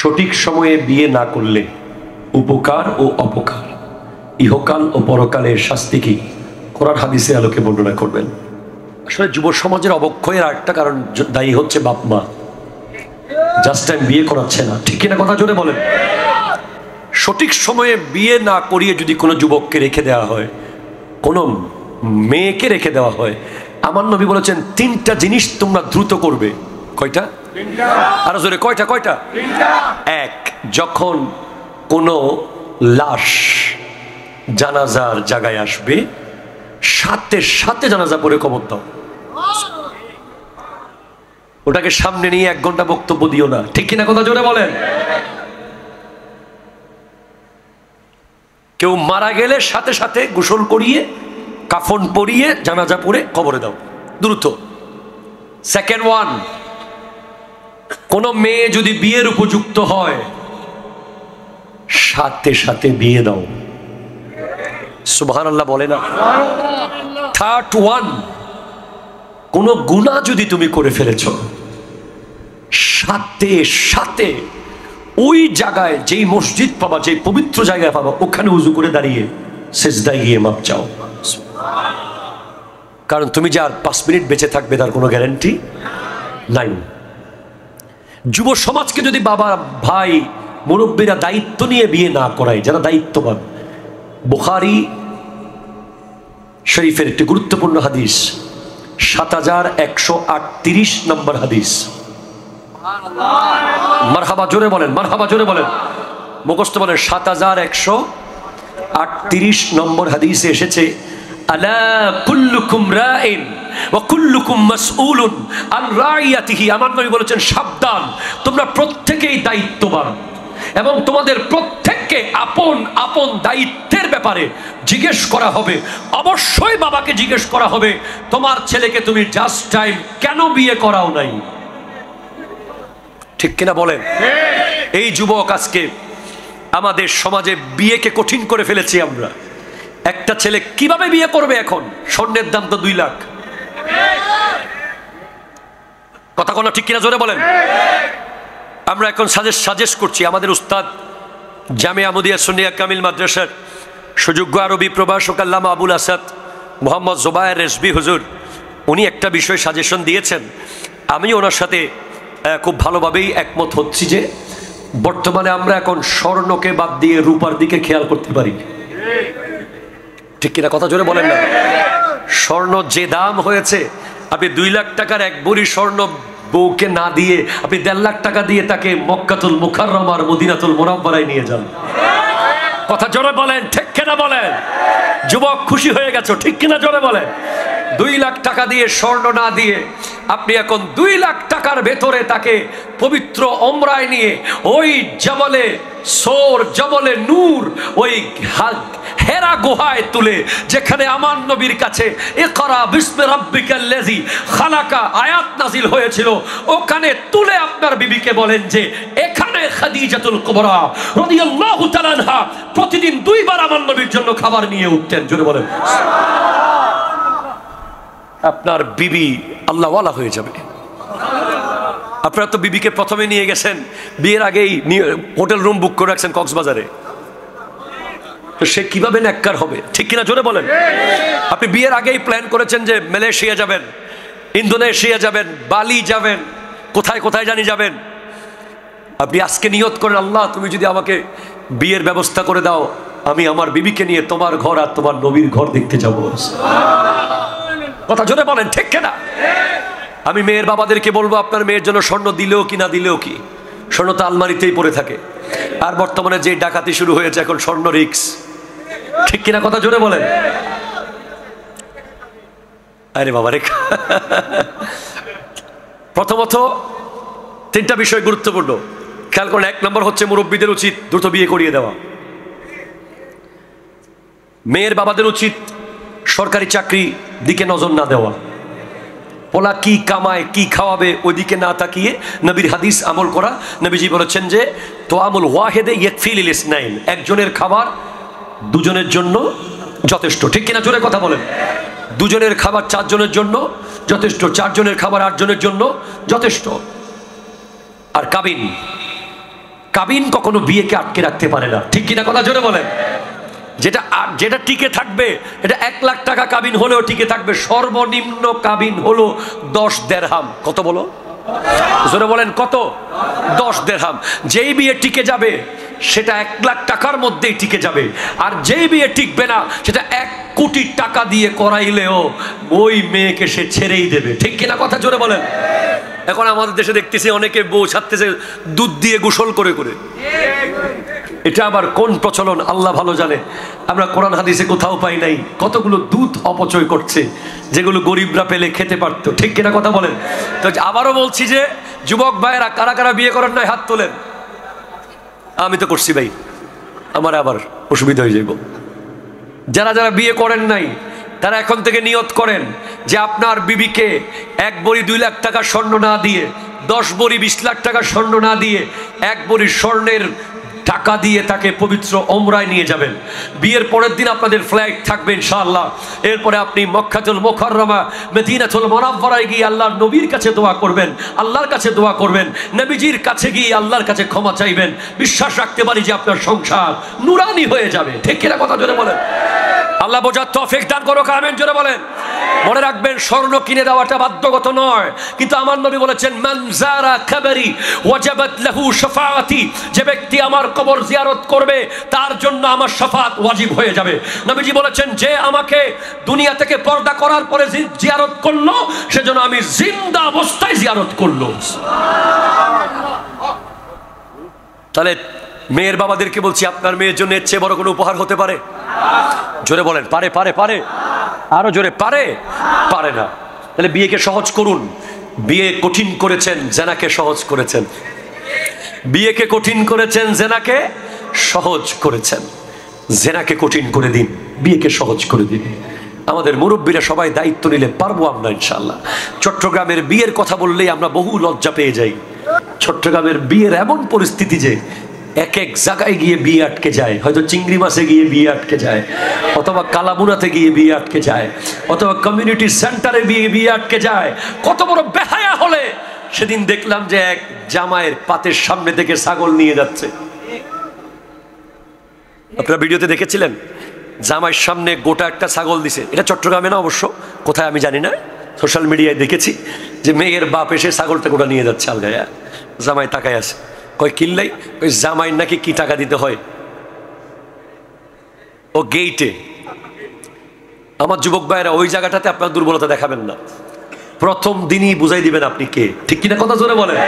সঠিক সময়ে বিয়ে না করলে উপকার ও অপকার, ইহকাল ও পরকালের শাস্তি কি কোরআন হাদিসের আলোকে বর্ণনা করবেন। আসলে যুব সমাজের অবক্ষয়ের আরেকটা কারণ দায়ী হচ্ছে বাপ মা, জাস্ট টাইম বিয়ে করাচ্ছে না, ঠিক কিনা কথা জোরে বলেন। সঠিক সময়ে বিয়ে না করিয়ে যদি কোনো যুবককে রেখে দেওয়া হয়, কোনো মেয়েকে রেখে দেওয়া হয়, আমার নবী বলেছেন তিনটা জিনিস তোমরা দ্রুত করবে। কয়টা? আরো জোরে, কয়টা? কয়টা? এক, যখন কোনো লাশ জানাজার জায়গায় আসবে সাথে সাথে জানাজা পড়ে কবর দাও। ওটাকে সামনে নিয়ে 1 ঘন্টা বক্তব্য দিও না, ঠিক কিনা কথা জোরে বলেন। কেউ মারা গেলে সাথে সাথে গোসল করিয়ে কাফন পরিয়ে জানাজা পড়ে কবরে দাও দ্রুত। সেকেন্ড ওয়ান, কোন মেয়ে যদি বিয়ের উপযুক্ত হয় সাথে সাথে বিয়ে দাও। সুবহানাল্লাহ বলে না। থার্ড ওয়ান, কোন গুনাহ যদি তুমি করে ফেলেছ সাথে সাথে ওই জায়গায়, যেই মসজিদ পাবা, যেই পবিত্র জায়গায় পাবা, ওখানে উজু করে দাঁড়িয়ে সিজদায় গিয়ে মাপ চাও। কারণ তুমি যে আর 5 মিনিট বেঁচে থাকবে তার কোনো গ্যারান্টি নাই। যুব সমাজকে যদি বাবা, ভাই, মুরব্বীরা দায়িত্ব নিয়ে বিয়ে না করায়, যারা দায়িত্ববান, বুখারী শরীফের একটি গুরুত্বপূর্ণ হাদিস, 7138 নম্বর হাদিস। মারহাবা জোরে বলেন, মারহাবা জোরে বলেন, মুখস্থ বলেন। 7138 নম্বর হাদিসে এসেছে, আলা কুল্লুকুম রাইন ওয়া কুল্লুকুম মাসউলুন আন রাইয়াতিহি। আমার নবী বলেছেন সাবধান, তোমরা প্রত্যেকেই দায়িত্ববান এবং তোমাদের প্রত্যেককে আপন আপন দায়িত্বের ব্যাপারে জিজ্ঞেস করা হবে। অবশ্যই বাবাকে জিজ্ঞেস করা হবে, তোমার ছেলেকে তুমি জাস্ট টাইম কেন বিয়ে করাও নাই, ঠিক কিনা বলেন। এই যুবক আজকে আমাদের সমাজে বিয়েকে কঠিন করে ফেলেছি আমরা। একটা ছেলে কিভাবে বিয়ে করবে? এখন স্বর্ণের দাম তো 2 লাখ। কথা কোনো ঠিক কিনা জোরে বলেন। আমরা এখন সাজেস্ট করছি, আমাদের উস্তাদ জামিয়া আহমদিয়া সুন্নিয়া কামিল মাদ্রাসার সুযোগ্য আরবি প্রভাষক আল্লামা আবুল আসাদ মোহাম্মদ জুবায়ের রেজভী হুজুর, উনি একটা বিষয় সাজেশন দিয়েছেন। আমি ওনার সাথে খুব ভালোভাবেই একমত হচ্ছি যে বর্তমানে আমরা এখন স্বর্ণকে বাদ দিয়ে রূপার দিকে খেয়াল করতে পারি, ঠিক কিনা কথা জোরে বলেন না। স্বর্ণ যে দাম হয়েছে, আপনি 2 লাখ টাকার 1 ভরি স্বর্ণ বউকে না দিয়ে আপনি 1.5 লাখ টাকা দিয়ে তাকে মক্কাতুল মুকাররমার মদিনাতুল মুনাওয়ারায় নিয়ে যান। কথা জোরে বলেন, ঠিক কিনা বলেন। যুবক খুশি হয়ে গেছো, ঠিক কিনা জোরে বলেন। 2 লাখ টাকা দিয়ে স্বর্ণ না দিয়ে আপনি এখন 2 লাখ টাকার ভেতরে তাকে পবিত্র ওমরায় নিয়ে ওই জবলে সোর, জবলে নূর, ওই হেরা গুহায় তুলে, যেখানে আমার নবীর কাছে ইকরা বিসমি রাব্বিকাল্লাযী খালাকা আয়াত নাজিল হয়েছিল, ওখানে তুলে আপনার বিবিকে বলেন যে এখানে খাদিজাতুল কুবরা রাদিয়াল্লাহু তাআলা আনহা প্রতিদিন 2 বার আমার নবীর জন্য খাবার নিয়ে উঠতেন। জোরে বলেন। আপনার বিবি আল্লাহওয়ালা হয়ে যাবে। আপনারা তো বিবিকে প্রথমে নিয়ে গেছেন, বিয়ের আগেই হোটেল রুম বুক করে রাখছেন কক্সবাজারে, তো সে কিভাবে নেককার হবে, ঠিক কিনা জোরে বলেন। আপনি বিয়ের আগেই প্ল্যান করেছেন যে মালয়েশিয়া যাবেন, ইন্দোনেশিয়া যাবেন, বালি যাবেন, কোথায় কোথায় জানি যাবেন। আপনি আজকে নিয়ত করেন, আল্লাহ তুমি যদি আমাকে বিয়ের ব্যবস্থা করে দাও, আমি আমার বিবিকে নিয়ে তোমার ঘর আর তোমার নবীর ঘর দেখতে যাব। কথা জোরে বলেন, ঠিক কিনা। আমি মেয়ের বাবাদেরকে বলবো, আপনার মেয়ের জন্য স্বর্ণ দিলেও কি না দিলেও কি, স্বর্ণ তো আলমারিতেই পড়ে থাকে। আর বর্তমানে যে ডাকাতি শুরু হয়েছে, এখন স্বর্ণ রিক্স, ঠিক কিনা কথা জোরে বলেন। আরে বাবা রে। প্রথমত 3টা বিষয় গুরুত্বপূর্ণ খেয়াল করেন। 1 নম্বর হচ্ছে মুরব্বীদের উচিত দ্রুত বিয়ে করিয়ে দেওয়া। মেয়ের বাবাদের উচিত সরকারি চাকরি দিকে নজর না দেওয়া। পোলা কি কামায়, কি খাওয়াবে, ওইদিকে না তাকিয়ে নবীর হাদিস আমল করা। নবীজি বলেছেন যে তোয়ামুল ওয়াহিদে ইয়াকফি লিল ইসনাইন, একজনের খাবার 2 জনের জন্য যথেষ্ট, ঠিক কিনা জোরে কথা বলেন। 2 জনের খাবার 4 জনের জন্য যথেষ্ট, 4 জনের খাবার 8 জনের জন্য যথেষ্ট। আর কাবিন কাবিন কখনো বিয়েকে আটকে রাখতে পারে না, ঠিক কিনা কথা জোরে বলেন। যেটা যেটা টিকে থাকবে, এটা 1 লাখ টাকা কাবিন হলেও টিকে থাকবে। সর্বনিম্ন কাবিন হলো 10 দেরহাম। কত বলো? জোরে বলেন কত? 10 দেরহাম। যেই বিয়ে টিকে যাবে সেটা 1 লাখ টাকার মধ্যেই টিকে যাবে, আর যেই বিয়ে টিকবে না সেটা 1 কোটি টাকা দিয়ে করাইলেও ওই মেয়েকে সে ছেড়েই দেবে, ঠিক কিনা কথা জোরে বলেন। এখন আমাদের দেশে দেখতেছি অনেকে বউ ছাড়তেছে দুধ দিয়ে গোসল করে করে। এটা আবার কোন প্রচলন আল্লাহ ভালো জানে। আমরা কোরআন হাদিসে কোথাও পাই নাই। কতগুলো দুধ অপচয় করছে যেগুলো গরিবরা পেলে খেতে পারতো, ঠিক কিনা কথা বলেন। তো আবারও বলছি যে যুবক ভাইয়েরা কারা কারা বিয়ে করেন নাই হাত তোলেন। আমি তো করছি ভাই, আমার আবার অসুবিধা হয়ে যাইব। যারা যারা বিয়ে করেন নাই তারা এখন থেকে নিয়ত করেন যে আপনার বিবিকে 1 ভরি 2 লাখ টাকা স্বর্ণ না দিয়ে, 10 ভরি 20 লাখ টাকা স্বর্ণ না দিয়ে, 1 ভরি স্বর্ণের টাকা দিয়ে তাকে পবিত্র ওমরায় নিয়ে যাবেন। বিয়ের পরের দিন আপনাদের ফ্লাইট থাকবে ইনশাআল্লাহ। এরপরে আপনি মক্কাতুল মুকাররমা মদিনাতুল মুনাওয়ারায় গিয়ে আল্লাহর নবীর কাছে দোয়া করবেন, আল্লাহর কাছে দোয়া করবেন, নবীজির কাছে গিয়ে আল্লাহর কাছে ক্ষমা চাইবেন। বিশ্বাস রাখতে পারি যে আপনার সংসার নুরানি হয়ে যাবে, ঠিক কিনা কথা জোরে বলেন। আল্লাহ বোঝার তৌফিক দান করুক, আমিন জোরে বলেন। মনে রাখবেন স্বর্ণ কিনে দেওয়াটা বাধ্যগত নয়, কিন্তু আমার নবী বলেছেন মান যারা কবরি ওয়াজাবাত লাহু শাফাআতি, যে ব্যক্তি আমার কবর জিয়ারত করবে তার জন্য আমার শাফাআত ওয়াজিব হয়ে যাবে। নবীজি বলেছেন যে আমাকে দুনিয়া থেকে পর্দা করার পরে জিয়ারত করলো সেজন্য আমি জিন্দা অবস্থায় জিয়ারত করলো। তাহলে মেয়ের বাবাদেরকে বলছি, আপনার মেয়ের জন্য এর চেয়ে বড় কোনো উপহার হতে পারে? জোরে বলেন পারে? পারে? পারে? আরো জোরে পারে? পারে না। তাহলে বিয়েকে সহজ করুন। বিয়ে কঠিন করেছেন, জেনাকে সহজ করেছেন। বিয়েকে কঠিন করেছেন, জেনাকে সহজ করেছেন। জেনাকে কঠিন করে দিন, বিয়েকে সহজ করে দিন। আমাদের মুরব্বীরা সবাই দায়িত্ব নিলে পারবো আমরা ইনশাআল্লাহ। চট্টগ্রামের বিয়ের কথা বললেই আমরা বহু লজ্জা পেয়ে যাই। চট্টগ্রামের বিয়ের এমন পরিস্থিতি যে এক এক জায়গায় গিয়ে বিয়ে আটকে যায়। হয়তো চিংড়ি মাছে গিয়ে বিয়ে আটকে যায়, অথবা কালাবুনাতে গিয়ে বিয়ে আটকে যায়, অথবা কমিউনিটি সেন্টারে বিয়ে আটকে যায়। কত বড় বেহায়া হলে! সেদিন দেখলাম যে এক জামাইয়ের পাতের সামনে থেকে ছাগল নিয়ে যাচ্ছে। আপনারা ভিডিওতে দেখেছিলেন, জামাইয়ের সামনে গোটা একটা ছাগল দিছে। এটা চট্টগ্রামে না অবশ্য, কোথায় আমি জানি না, সোশ্যাল মিডিয়ায় দেখেছি যে মেয়ের বাপ এসে ছাগলটা গোটা নিয়ে যাচ্ছে আলগায়া। জামাই তাকায় আছে, কয় কিনলাই? ওই জামাইয়ের নাকি কি টাকা দিতে হয় ও গেইটে। আমার যুবক ভাইয়েরা ওই জায়গাটাতে আপনার দুর্বলতা দেখাবেন না। প্রথম দিনই বুঝাই দিবেন আপনি কে, ঠিক কিনা কথা জোরে বলেন।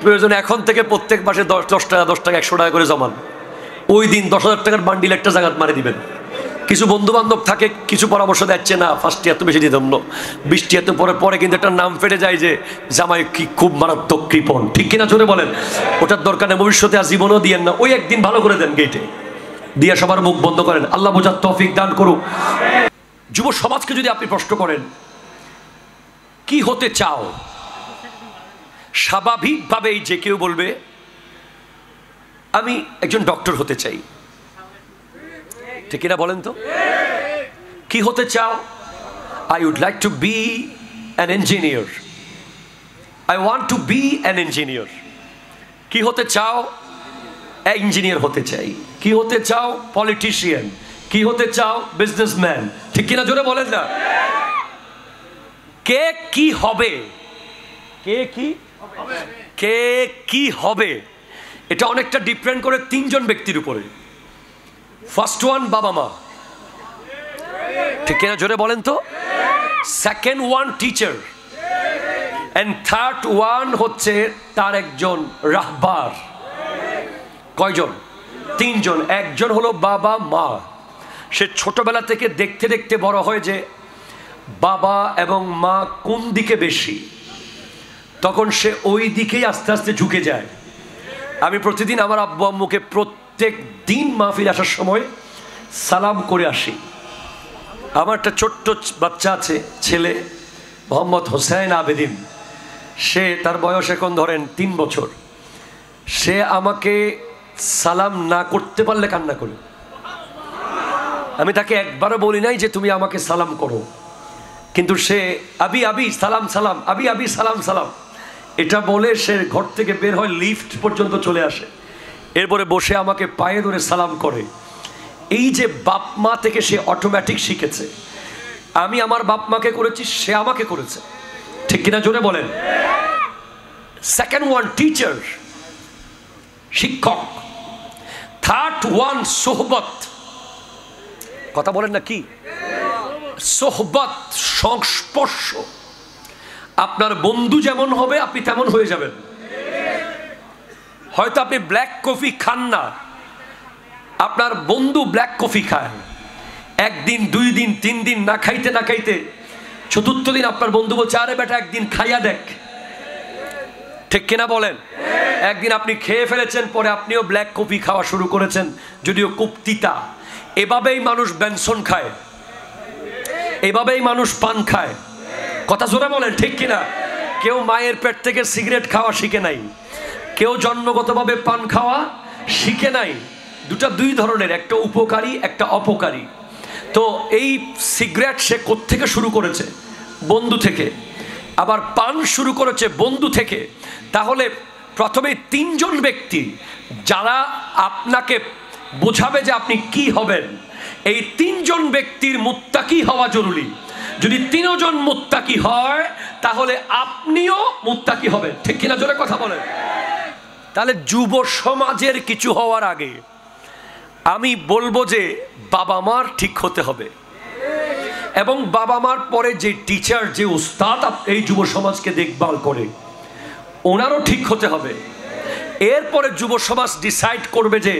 প্রয়োজনে এখন থেকে প্রত্যেক মাসে 10 টাকা 10 টাকা 100 টাকা করে জমান। ওই দিন 10,000 টাকার বান্ডিল একটা জায়গায় মারি দিবেন। কিছু বন্ধু বান্ধব থাকে, কিছু পরামর্শ দিচ্ছে না 5 টিয়া তো বেশি দিতাম না, 20 টিয়া তো পরে পরে কিন্তু একটা নাম ফেটে যায় যে জামাই কি খুব মারাত্মক কৃপণ, ঠিক কিনা জোরে বলেন। ওটার দরকার নেই, ভবিষ্যতে আর জীবনও দিয়েন না। ওই একদিন ভালো করে দেন গেটে দিয়া, সবার মুখ বন্ধ করেন। আল্লাহ বোঝার তৌফিক দান করুক। যুব সমাজকে যদি আপনি প্রশ্ন করেন কি হতে চাও, স্বাভাবিকভাবেই যে কেউ বলবে আমি একজন ডক্টর হতে চাই, ঠিক কিনা বলেন তো? কি হতে চাও? I would like to be an engineer. I want to be an engineer. কি হতে চাও? ইঞ্জিনিয়ার হতে চাই। কি হতে চাও? পলিটিশিয়ান। কি হতে চাও? বিজনেসম্যান। ঠিক কিনা জোরে বলেন না। কে কি হবে, কে কি হবে, কে কি হবে, এটা অনেকটা ডিপেন্ড করে 3 জন ব্যক্তির উপরে। ফার্স্ট ওয়ান বাবা মা, ঠিক কিনা জোরে বলেন তো। Second one teacher, and third one হচ্ছে তার একজন রাহবার। কয়জন? 3 জন। একজন হলো বাবা মা। সে ছোটবেলা থেকে দেখতে দেখতে বড় হয় যে বাবা এবং মা কোন দিকে বেশি, তখন সে ওই দিকেই আস্তে আস্তে ঝুঁকে যায়। আমি প্রতিদিন আমার আব্বু আম্মুকে প্রত্যেক দিন মাহফিল আসার সময় সালাম করে আসি। আমার একটা ছোট্ট বাচ্চা আছে, ছেলে, মোহাম্মদ হোসেন আবেদিন। সে, তার বয়স এখন ধরেন 3 বছর। সে আমাকে সালাম না করতে পারলে কান্না করে। আমি তাকে একবারও বলি নাই যে তুমি আমাকে সালাম করো, কিন্তু সে আবি আবি সালাম সালাম, আবি আবি সালাম সালাম, এটা বলে সে ঘর থেকে বের হয়, লিফট পর্যন্ত চলে আসে। এরপরে বসে আমাকে পায়ে ধরে সালাম করে। এই যে বাপ মা থেকে সে অটোমেটিক শিখেছে, আমি আমার বাপ মাকে করেছি, সে আমাকে করেছে, ঠিক কিনা জোরে বলেন। সেকেন্ড ওয়ান টিচার, শিক্ষক। থার্ড ওয়ান সোহবত, কথা বলেন না কি? সোহবত, সংস্পর্শ। আপনার বন্ধু যেমন হবে আপনি তেমন হয়ে যাবেন। হয়তো আপনি ব্ল্যাক কফি খান না, আপনার বন্ধু ব্ল্যাক কফি খায়, একদিন, 2 দিন, 3 দিন না খাইতে না খাইতে চতুর্থ দিন আপনার বন্ধু বলছে, আরে বেটা একদিন খাইয়া দেখ, ঠিক কিনা বলেন। একদিন আপনি খেয়ে ফেলেছেন, পরে আপনিও ব্ল্যাক কফি খাওয়া শুরু করেছেন, যদিও খুব তিতা। এভাবেই মানুষ বেনসন খায়, এভাবেই মানুষ পান খায়, কথা জোরে বলেন, ঠিক কিনা। কেউ মায়ের পেট থেকে সিগারেট খাওয়া শিখে নাই, কেউ জন্মগতভাবে পান খাওয়া শিখে নাই। দুটা 2 ধরনের, একটা উপকারী একটা অপকারী। তো এই সিগারেট সে কোত্থেকে শুরু করেছে? বন্ধু থেকে। আবার পান শুরু করেছে বন্ধু থেকে। তাহলে প্রথমে 3 জন ব্যক্তি যারা আপনাকে বোঝাবে যে আপনি কি হবেন, এই 3 জন ব্যক্তির মুত্তাকি হওয়া জরুরি। যদি 3 জন মুত্তাকি হয় তাহলে আপনিও মুত্তাকি হবেন, ঠিক কিনা জোরে কথা বলেন। তাহলে যুব সমাজের কিছু হওয়ার আগে আমি বলবো যে বাবা মার ঠিক হতে হবে, এবং বাবা মার পরে যে টিচার, যে উস্তাদ এই যুব সমাজকে দেখভাল করে, ওনারও ঠিক হতে হবে। এরপরে যুব সমাজ ডিসাইড করবে যে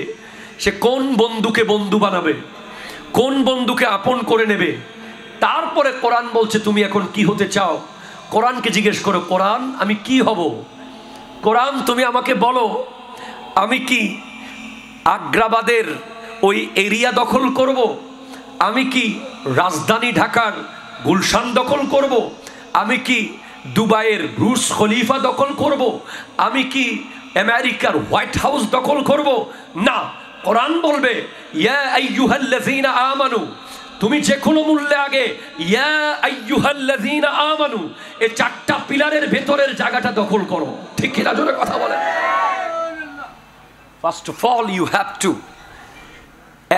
সে কোন বন্ধুকে বন্ধু বানাবে, কোন বন্ধুকে আপন করে নেবে। তারপরে কোরআন বলছে তুমি এখন কি হতে চাও, কোরআনকে জিজ্ঞেস করো, কোরআন আমি কি হব? কোরআন তুমি আমাকে বলো, আমি কি আগ্রাবাদের ওই এরিয়া দখল করব? আমি কি রাজধানী ঢাকার গুলশান দখল করব? আমি কি দুবাইয়ের ব্রুজ খলিফা দখল করব? আমি কি আমেরিকার হোয়াইট হাউস দখল করব? না, কোরআন বলবে ইয়া আইয়ুহাল্লাযীনা আমানু, তুমি যে কোনো মূল্যে আগে ইয়া আইয়ুহাল্লাযীনা আমানু এই 4টা পিলারের ভেতরের জায়গাটা দখল করো, ঠিক কিনা জোরে কথা বলেন। First of all, you have to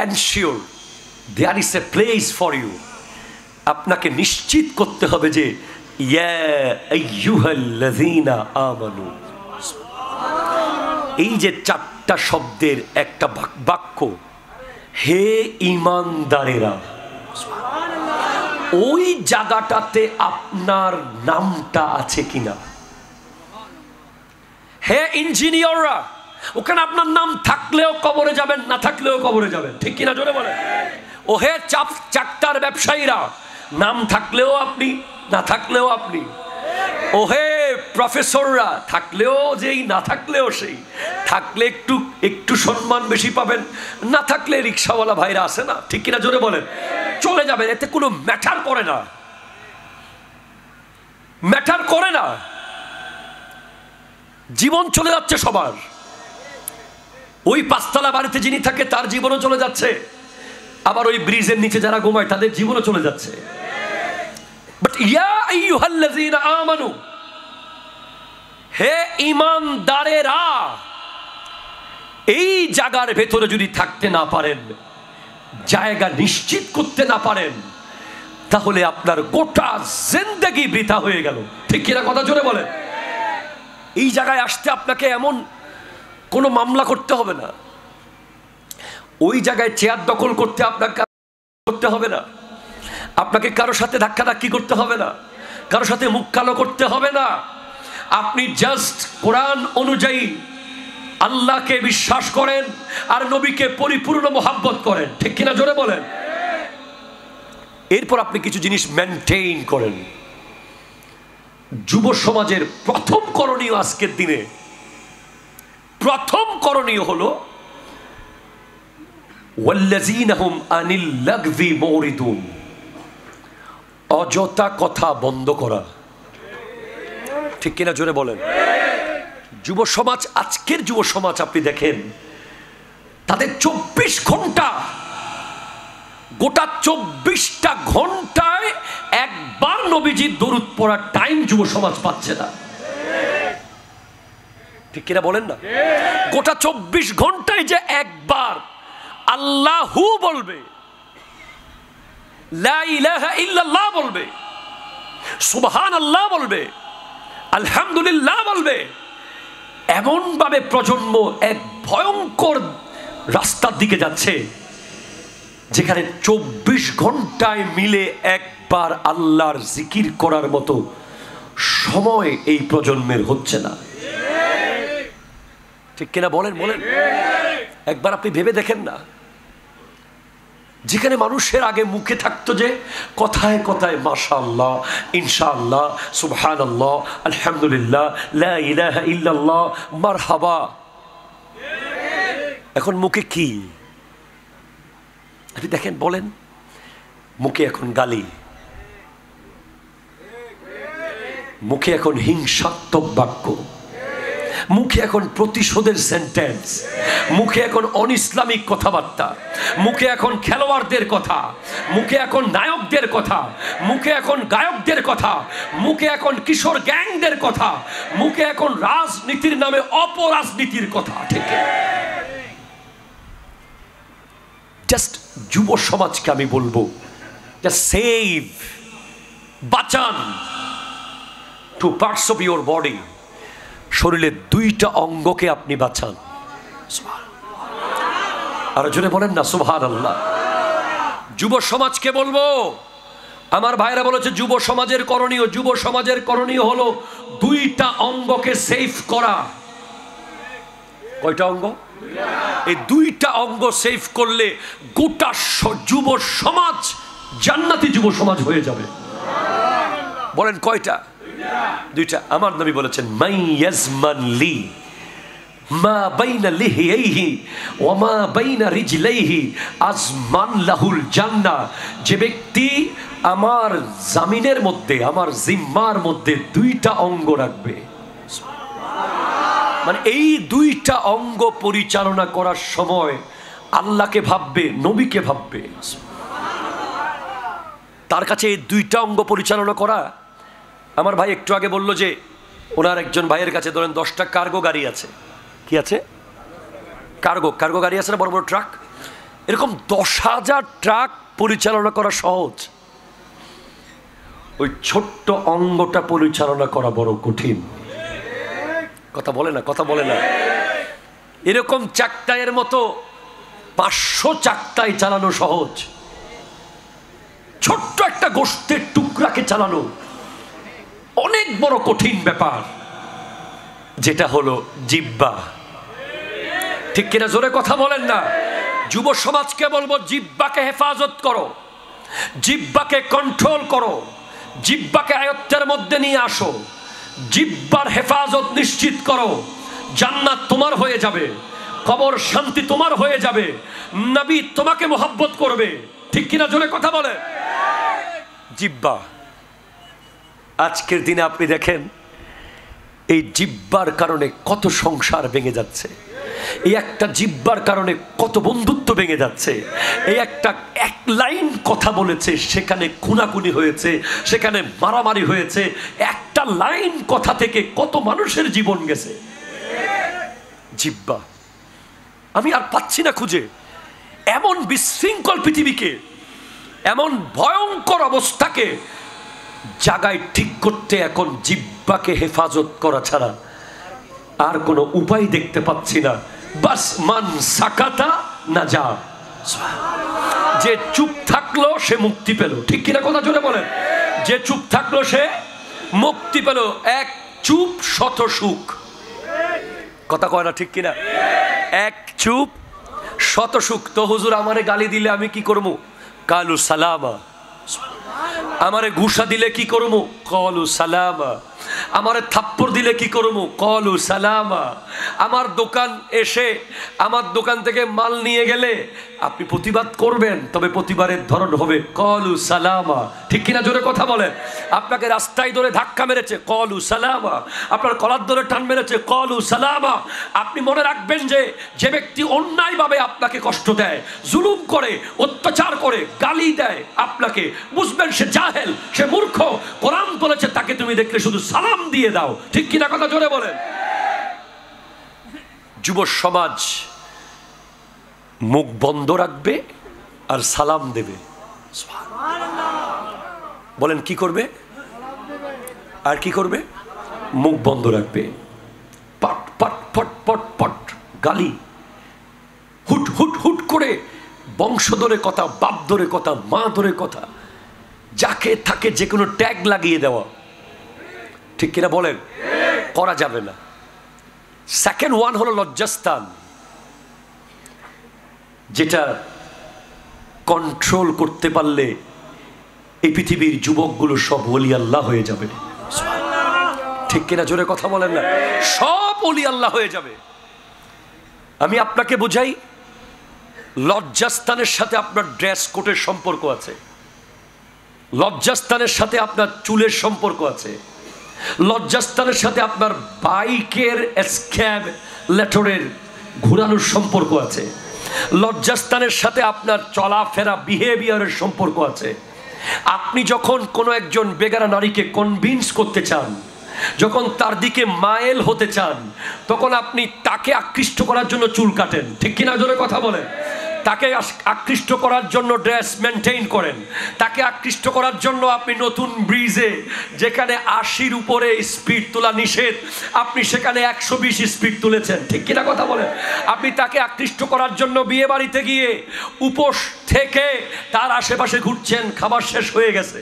ensure there is a place for you. আপনাকে নিশ্চিত করতে হবে যে ইয়া আইয়ুহাল্লাযীনা আমানু, এই যে 4টা শব্দের একটা বাক্য, হে ঈমানদারেরা, ওই জায়গাটাতে আপনার নামটা আছে কিনা। হে ইঞ্জিনিয়াররা, ওখানে আপনার নাম থাকলেও কবরে যাবেন, না থাকলেও কবরে যাবেন, ঠিক কিনা জোরে বলেন। ও হে চাকতার ব্যবসায়ীরা, নাম থাকলেও আপনি, না থাকলেও আপনি। ও হে প্রফেসররা, থাকলেও যেই, না থাকলেও সেই। থাকলে একটু সম্মান বেশি পাবেন, না থাকলে রিক্সাওয়ালা ভাইরা আছে না, ঠিক কিনা জোরে বলেন, চলে যাবেন, এতে কোনো ম্যাটার করে না, ম্যাটার করে না। জীবন চলে যাচ্ছে সবার। ওই 5তলা বাড়িতে যিনি থাকে তার জীবনও চলে যাচ্ছে, আবার ওই ব্রিজের নিচে যারা ঘুমায় তাদের জীবনও চলে যাচ্ছে। বাট ইয়া আইয়ুহাল্লাযীনা আমানু, হে ঈমানদারেরা, এই জায়গার ভেতরে যদি থাকতে না পারেন, জায়গা নিশ্চিত করতে না পারেন, তাহলে আপনার গোটা জিন্দেগি বৃথা হয়ে গেল, ঠিক কিনা কথা জোরে বলেন। এই জায়গায় আসতে আপনাকে এমন কোনো মামলা করতে হবে না, ওই জায়গায় চেয়ার দখল করতে আপনাকে করতে হবে না, আপনাকে কারোর সাথে ধাক্কাধাক্কি করতে হবে না, কারোর সাথে মুখ কালো করতে হবে না। আপনি জাস্ট কোরআন অনুযায়ী আল্লাহকে বিশ্বাস করেন আর নবীকে পরিপূর্ণ মোহাব্বত করেন, ঠিক কিনা জোরে বলেন। এরপর আপনি কিছু জিনিস মেনটেইন করেন। যুব সমাজের প্রথম করণীয়, আজকের দিনে প্রথম করণীয় হলো ওয়াল্লাযীনা হুম আনিল লাগযি মুরিদুন, অযথা কথা বন্ধ করা, ঠিক কিনা জোরে বলেন। যুব সমাজ, আজকের যুব সমাজ আপনি দেখেন, তাদের 24 ঘন্টা, গোটা 24টা ঘন্টায় একবার নবীজির দরুদ পড়ার টাইম যুব সমাজ পাচ্ছে না। ঠিক কিনা বলেন না? গোটা 24 ঘন্টায় যে একবার আল্লাহু বলবে, লা ইলাহা ইল্লাল্লাহ বলবে, সুবহানাল্লাহ বলবে, আলহামদুলিল্লাহ বলবে, এমন ভাবে প্রজন্ম এক ভয়ঙ্কর রাস্তার দিকে যাচ্ছে যেখানে 24 ঘন্টায় মিলে একবার আল্লাহর জিকির করার মতো সময় এই প্রজন্মের হচ্ছে না। ঠিক কিনা বলেন? বলেন। একবার আপনি ভেবে দেখেন না, যেখানে মানুষের আগে মুখে থাকতো যে কথায় কথায় মাশাআল্লাহ, ইনশাআল্লাহ, সুবহানাল্লাহ, আলহামদুলিল্লাহ, লা ইলাহা ইল্লাল্লাহ, মারহাবা, এখন মুখে কি? আপনি দেখেন, বলেন, মুখে এখন গালি, মুখে এখন হিংসাত্মক বাক্য, মুখে এখন প্রতিশোধের সেন্টেন্স, মুখে এখন অনইসলামিক কথাবার্তা, মুখে এখন খেলোয়াড়দের কথা, মুখে এখন নায়কদের কথা, মুখে এখন গায়কদের কথা, মুখে এখন কিশোর গ্যাংদের কথা, মুখে এখন রাজনীতির নামে অপরাজনীতির কথা। ঠিক, জাস্ট যুব সমাজকে আমি বলবো, জাস্ট সেভ, বাঁচান 2 parts of your body, শরীরের 2টা অঙ্গকে আপনি বাঁচান। আর জোরে বলেন না সুবহানাল্লাহ। যুব সমাজকে বলবো, আমার ভাইরা বলেছে যুব সমাজের করণীয়, যুব সমাজের করণীয় হলো 2টা অঙ্গকে সেভ করা। কয়টা অঙ্গ? এই 2টা অঙ্গ সেভ করলে গোটা যুব সমাজ জান্নাতি যুব সমাজ হয়ে যাবে। বলেন কয়টা? 2টা। আমার নবী বলেছেন, মান ইয়াজমান লি মা বাইনা লিহিয়াইহি ওয়া মা বাইনা রিজলাইহি আজমান লাহুল জান্নাহ। যে ব্যক্তি আমার জামিনের মধ্যে, আমার জিম্মার মধ্যে 2টা অঙ্গ রাখবে, মানে এই 2টা অঙ্গ পরিচালনা করার সময় আল্লাহকে ভাববে, নবীকে ভাববে, তার কাছে এই 2টা অঙ্গ পরিচালনা করা। আমার ভাই একটু আগে বলল যে ওনার একজন ভাইয়ের কাছে ধরেন 10টা কার্গো গাড়ি আছে। কি আছে? কার্গো গাড়ি আছে না, বড় বড় ট্রাক। এরকম 10,000 ট্রাক পরিচালনা করা সহজ, ওই ছোট্ট অঙ্গটা পরিচালনা করা বড় কঠিন। কথা বলে না, কথা বলে না। এরকম চাকটায়ের মতো 500 চাকটায় চালানো সহজ, ছোট্ট একটা গোশতের টুকরাকে চালানো অনেক বড় কঠিন ব্যাপার, যেটা হলো জিহ্বা। ঠিক কিনা? জোরে কথা বলেন না। যুব সমাজকে বলবো, জিহ্বাকে হেফাজত করো, জিহ্বাকে কন্ট্রোল করো, জিহ্বাকে আয়ত্তের মধ্যে নিয়ে আসো, জিহ্বার হেফাজত নিশ্চিত করো। জান্নাত তোমার হয়ে যাবে, কবর শান্তি তোমার হয়ে যাবে, নবী তোমাকে মোহাব্বত করবে। ঠিক কিনা? জোরে কথা বলে। জিহ্বা, আজকের দিনে আপনি দেখেন এই জিহ্বার কারণে কত সংসার ভেঙে যাচ্ছে, এই একটা জিহ্বার কারণে কত বন্ধুত্ব ভেঙে যাচ্ছে। এই একটা এক লাইন কথা বলেছে, সেখানে খুনাখুনি হয়েছে, সেখানে মারামারি হয়েছে। একটা লাইন কথা থেকে কত মানুষের জীবন গেছে। জিহ্বা, আমি আর পাচ্ছি না খুঁজে। এমন বিশৃঙ্খল পৃথিবীকে, এমন ভয়ঙ্কর অবস্থাকে জায়গায় ঠিক করতে এখন জিহ্বাকে হেফাজত করা ছাড়া আর কোনো উপায় দেখতে পাচ্ছি না। বাস মান সাকাতা না যা, যে চুপ থাকলো সে মুক্তি পেল। ঠিক কিনা? কথা জোরে বলেন। যে চুপ থাকলো সে মুক্তি পেল। এক চুপ শত সুখ। কথা কয় না? ঠিক কিনা? এক চুপ শত সুখ। তো হুজুর আমারে গালি দিলে আমি কি করবো? কালু সালামা। আমারে ঘুষা দিলে কি করবো? কলু সালামা। আমারে থাপ্পড় দিলে কি করবো? কলু সালামা। আমার দোকান এসে আমার দোকান থেকে মাল নিয়ে গেলে আপনি প্রতিবাদ করবেন, তবে প্রতিবাদের ধরন হবে কলু সালামা। ঠিক কিনা? জোরে কথা বলেন। আপনাকে রাস্তায় ধরে ধাক্কা মেরেছে, কলু সালামা। আপনার কলার ধরে টান মেরেছে, কলু সালামা। আপনি মনে রাখবেন যে যে ব্যক্তি অন্যায়ভাবে আপনাকে কষ্ট দেয়, জুলুম করে, অত্যাচার করে, গালি দেয় আপনাকে, বুঝবেন সে জাহেল, সে মূর্খ। কোরআন বলেছে তাকে তুমি দেখলে শুধু সালাম দিয়ে দাও। ঠিক কিনা? কথা জোরে বলেন। যুব সমাজ মুখ বন্ধ রাখবে আর সালাম দেবে। বলেন কি করবে? আর কি করবে? মুখ বন্ধ রাখবে। পট পট পট পট পট গালি, হুট হুট হুট করে বংশ ধরে কথা, বাপ ধরে কথা, মা ধরে কথা, যাকে থাকে যে কোনো ট্যাগ লাগিয়ে দেওয়া। ঠিক কিনা বলেন? করা যাবে না। সেকেন্ড ওয়ান হলো লজ্জাস্থান, যেটা কন্ট্রোল করতে পারলে এই পৃথিবীর যুবকগুলো সব ওলি আল্লাহ হয়ে যাবে। ঠিক কিনা? জোরে কথা বলেন না। সব ওলি আল্লাহ হয়ে যাবে। আমি আপনাকে বোঝাই, লজ্জাস্থানের সাথে আপনার ড্রেস কোডের সম্পর্ক আছে, লজ্জাস্থানের সাথে আপনার চুলের সম্পর্ক আছে, লজ্জাস্থানের সাথে আপনার বাইকের স্ক্যাব লেটরের ঘোরানোর সম্পর্ক আছে, লজ্জাস্থানের সাথে আপনার চলাফেরা বিহেভিয়ারের সম্পর্ক আছে। আপনি যখন কোনো একজন বেগারা নারীকে কনভিন্স করতে চান, যখন তার দিকে মাইল হতে চান, তখন আপনি তাকে আকৃষ্ট করার জন্য চুল কাটেন। ঠিক কিনা? জোরে কথা বলেন। তাকে আকৃষ্ট করার জন্য ড্রেস মেনটেইন করেন, তাকে আকৃষ্ট করার জন্য আপনি নতুন ব্রিজে যেখানে 80-র উপরে স্পিড তোলা নিষেধ, আপনি সেখানে 120 স্পিড তুলেছেন। ঠিক কিনা কথা বলেন? আপনি তাকে আকৃষ্ট করার জন্য বিয়ে বাড়িতে গিয়ে উপোস থেকে তার আশেপাশে ঘুরছেন, খাবার শেষ হয়ে গেছে।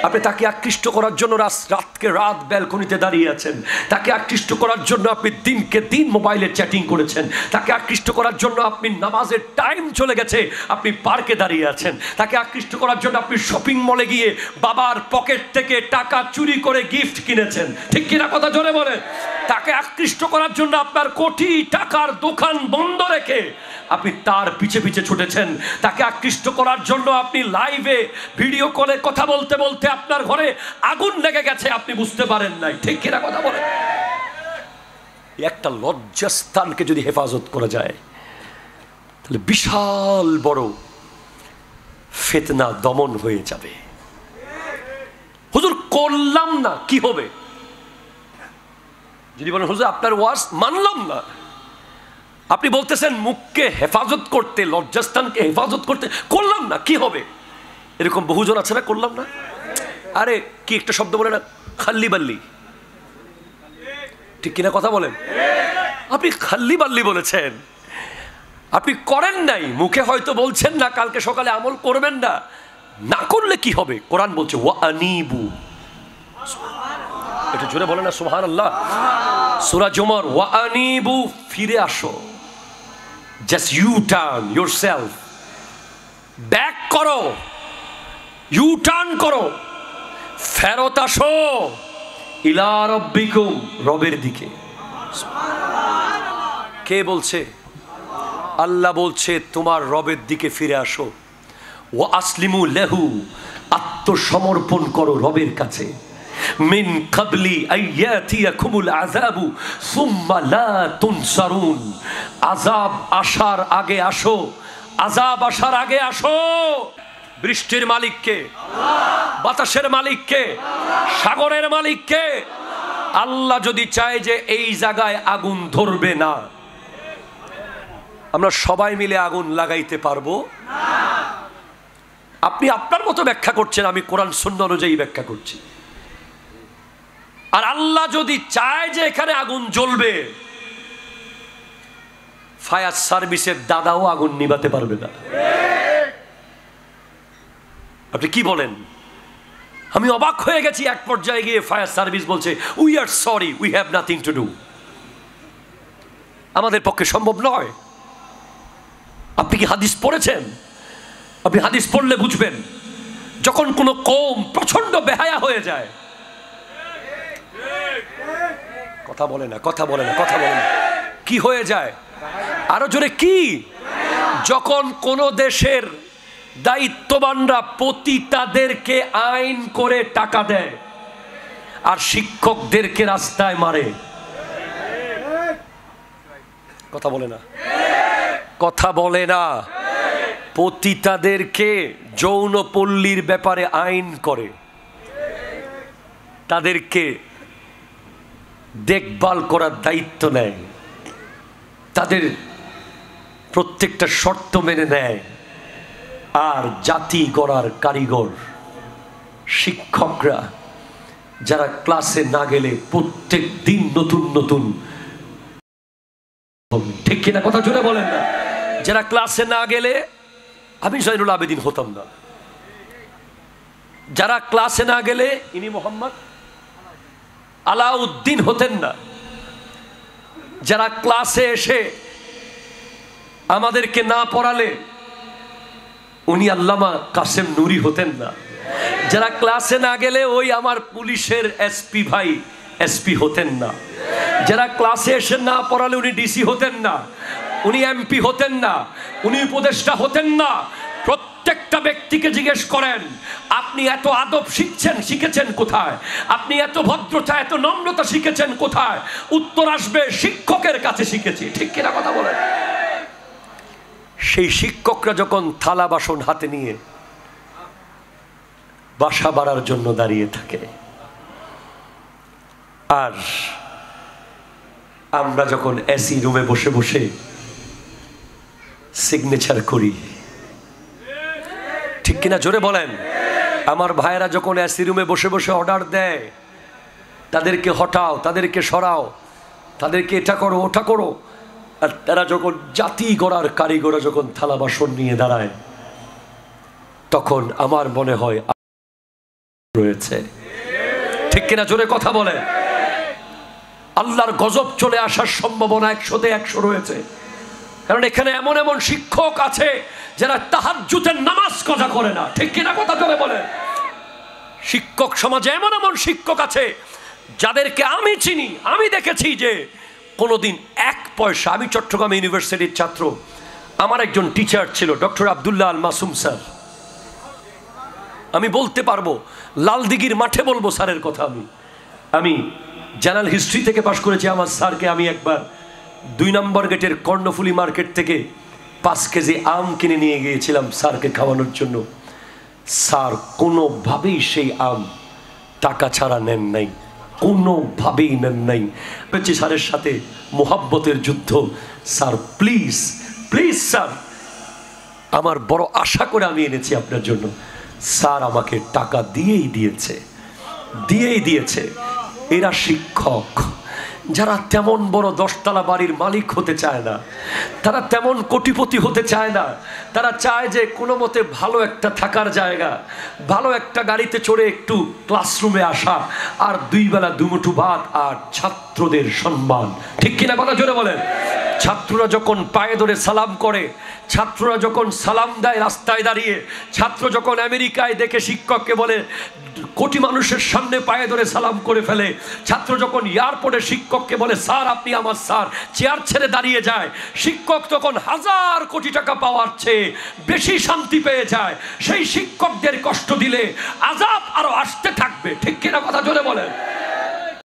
আপনি তাকে আকৃষ্ট করার জন্য রাতকে রাত ব্যালকনিতে দাঁড়িয়ে আছেন, তাকে আকৃষ্ট করার জন্য আপনি দিনকে দিন মোবাইলে চ্যাটিং করেছেন, তাকে আকৃষ্ট করার জন্য আপনি নামাজের টাইম চলে গেছে, আপনি পার্কে দাঁড়িয়ে আছেন, তাকে আকৃষ্ট করার জন্য আপনি শপিং মলে গিয়ে বাবার পকেট থেকে টাকা চুরি করে গিফট কিনেছেন। ঠিক কিনা কথা জোরে বলেন। তাকে আকৃষ্ট করার জন্য আপনার কোটি টাকার দোকান বন্ধ রেখে আপনি তার পিছে পিছে ছুটেছেন। তাকে আকৃষ্ট করার জন্য আপনি লাইভে ভিডিও কলে কথা বলতে বলতে আপনার ঘরে আগুন লেগে গেছে, আপনি বুঝতে পারেন নাই। ঠিক কিনা কথা বলেন। একটা লজ্জাস্থানকে যদি হেফাজত করা যায়, তাহলে বিশাল বড় ফিতনা দমন হয়ে যাবে। হুজুর করলাম না, কি হবে? যদি বলেন হুজুর আপনার ওয়াজ মানলাম না, আপনি বলতেছেন মুখকে হেফাজত করতে, লজ্জাস্থানকে হেফাজত করতে, করলাম না, কি হবে? এরকম বহুজন আছে না, করলাম না। আরে কি একটা শব্দ বলে না, খাল্লি বাল্লি। ঠিক কিনা কথা বলেন? আপনি খাল্লি বাল্লি বলেছেন, আপনি করেন নাই, মুখে হয়তো বলছেন না, কালকে সকালে আমল করবেন না, না করলে কি হবে? কোরআন বলছে ওয়া আনিবু। এটা জোরে বলে না সুবহানাল্লাহ। সূরা জুমার ওয়া আনিবু, ফিরে আসো। Just U turn yourself, back করো, ইউ টার্ন করো, ফেরত আসো ইলা রাব্বিকুম, রবের দিকে। কে বলছে? আল্লাহ বলছে তোমার রবের দিকে ফিরে আসো। ওয়া আসলিমু লাহু, আত্মসমর্পণ করো রবের কাছে। মিন কাবলি আইয়াতিয়াকুমুল আযাবু সুম্মা লা তুনসারুন, আযাব আসার আগে আসো, আযাব আসার আগে আসো। বৃষ্টির মালিক কে? বাতাসের মালিক কে? সাগরের মালিক কে? আল্লাহ যদি চায় যে এই জায়গায় আগুন ধরবে না, আমরা সবাই মিলে আগুন লাগাইতে পারবো না। আপনি আপনার মতো ব্যাখ্যা করছেন, আমি কোরআন সুন্নাহ অনুযায়ী ব্যাখ্যা করছি। আর আল্লাহ যদি চায় যে এখানে আগুন জ্বলবে, ফায়ার সার্ভিসের দাদাও আগুন নিভাতে পারবে না। আপনি কি বলেন? আমি অবাক হয়ে গেছি, এক পর্যায়ে গিয়ে ফায়ার সার্ভিস বলছে we are sorry, we have nothing to do. আমাদের পক্ষে সম্ভব নয়। আপনি কি হাদিস পড়েছেন? আপনি হাদিস পড়লে বুঝবেন, যখন কোনো কওম প্রচন্ড বেহায়া হয়ে যায়, কথা বলে না, কথা বলে না, কথা বলে না, কি হয়ে যায়? আরো জোরে কি? যখন কোন দেশের দায়িত্ববানরা পতিতাদেরকে আইন করে টাকা দেয় আর শিক্ষকদেরকে রাস্তায় মারে। কথা বলে না, কথা বলে না। পতিতাদেরকে যৌনপল্লীর ব্যাপারে আইন করে, তাদেরকে দেখভাল করার দায়িত্ব নেয়, তাদের প্রত্যেকটা শর্ত মেনে নেয়। আর জাতি গড়ার কারিগর শিক্ষকরা, যারা ক্লাসে না গেলে প্রত্যেক দিন নতুন নতুন, ঠিক কিনা কথা জোরে বলেন না, যারা ক্লাসে না গেলে আমি জয়নুল আবেদিন হতাম না, যারা ক্লাসে না গেলে ইনি মোহাম্মদ আলাউদ্দিন হতেন না, যারা ক্লাসে এসে আমাদেরকে না পড়ালে উনি আল্লামা কাসেম নুরি হতেন না, যারা ক্লাসে না গেলে ওই আমার পুলিশের এসপি ভাই এসপি হতেন না, যারা ক্লাসে এসে না পড়ালে উনি ডিসি হতেন না, উনি এমপি হতেন না, উনি উপদেষ্টা হতেন না। প্রত্যেকটা ব্যক্তিকে জিজ্ঞেস করেন, আপনি এত আদব শিখেছেন কোথায়? আপনি এত ভদ্রতা, এত নম্রতা শিখেছেন কোথায়? উত্তর আসবে, শিক্ষকের কাছে শিখেছি। ঠিক কিনা কথা বলেন? সেই শিক্ষকরা যখন থালা বাসন হাতে নিয়ে বাসা বাড়ার জন্য দাঁড়িয়ে থাকে, আর আমরা যখন এসি রুমে বসে বসে সিগনেচার করি, ঠিক কিনা জোরে বলেন? আমার ভাইয়েরা যখন এসি রুমে বসে বসে অর্ডার দেয়, তাদেরকে হটাও, তাদেরকে সরাও, তাদেরকে এটা করো ওটা করো, আর তারা যখন জাতি গড়ার কারিগররা যখন থালা বাসন নিয়ে দাঁড়ায়, তখন আমার মনে হয় রয়েছে। ঠিক কিনা জোরে কথা বলে? আল্লাহর গজব চলে আসার সম্ভাবনা 100-তে 100 রয়েছে। কারণ এখানে এমন এমন শিক্ষক আছে যারা তাহাজ্জুদের নামাজ কাজা করে না। ঠিক কিনা কথা জোরে বলে? শিক্ষক সমাজে এমন এমন শিক্ষক আছে যাদেরকে আমি চিনি, আমি দেখেছি যে কোনোদিন 1 পয়সা, আমি চট্টগ্রাম ইউনিভার্সিটির ছাত্র, আমার একজন টিচার ছিল ডক্টর আব্দুল্লাহ আল মাসুম স্যার। আমি বলতে পারবো, লালদিঘির মাঠে বলবো স্যারের কথা। আমি জেনারেল হিস্ট্রি থেকে পাশ করেছি। আমার স্যারকে আমি একবার 2 নম্বর গেটের কর্ণফুলি মার্কেট থেকে 5 কেজি আম কিনে নিয়ে গিয়েছিলাম স্যারকে খাওয়ানোর জন্য। স্যার কোনোভাবেই সেই আম টাকা ছাড়া নেন নাই, কোনোভাবেই নেন নাই। স্যারের সাথে মোহাব্বতের যুদ্ধ। স্যার প্লিজ প্লিজ স্যার, আমার বড় আশা করে আমি এনেছি আপনার জন্য। স্যার আমাকে টাকা দিয়েই দিয়েছে। এরা শিক্ষক যারা তেমন বড় 10 তলা বাড়ির মালিক হতে চায় না, তারা তেমন কোটিপতি হতে চায় না। তারা চায় যে কোনো মতে ভালো একটা থাকার জায়গা, ভালো একটা গাড়িতে চড়ে একটু ক্লাসরুমে আসা, আর 2 বেলা 2 মুঠো ভাত, আর ছাত্রদের সম্মান। ঠিক কিনা কথা জোরে বলেন? ছাত্ররা যখন পায়ে ধরে সালাম করে, ছাত্ররা যখন সালাম দেয় রাস্তায় দাঁড়িয়ে, ছাত্র যখন আমেরিকায় দেখে শিক্ষককে বলে, কোটি মানুষের সামনে পায়ে ধরে সালাম করে ফেলে, ছাত্র যখন এয়ারপোর্টে শিক্ষককে বলে স্যার আপনি আমার স্যার, চেয়ার ছেড়ে দাঁড়িয়ে যায়, শিক্ষক তখন 1000 কোটি টাকা পাওয়ার চেয়ে বেশি শান্তি পেয়ে যায়। সেই শিক্ষকদের কষ্ট দিলে আযাব আরো আসতে থাকবে। ঠিক কিনা কথা জোরে বলেন?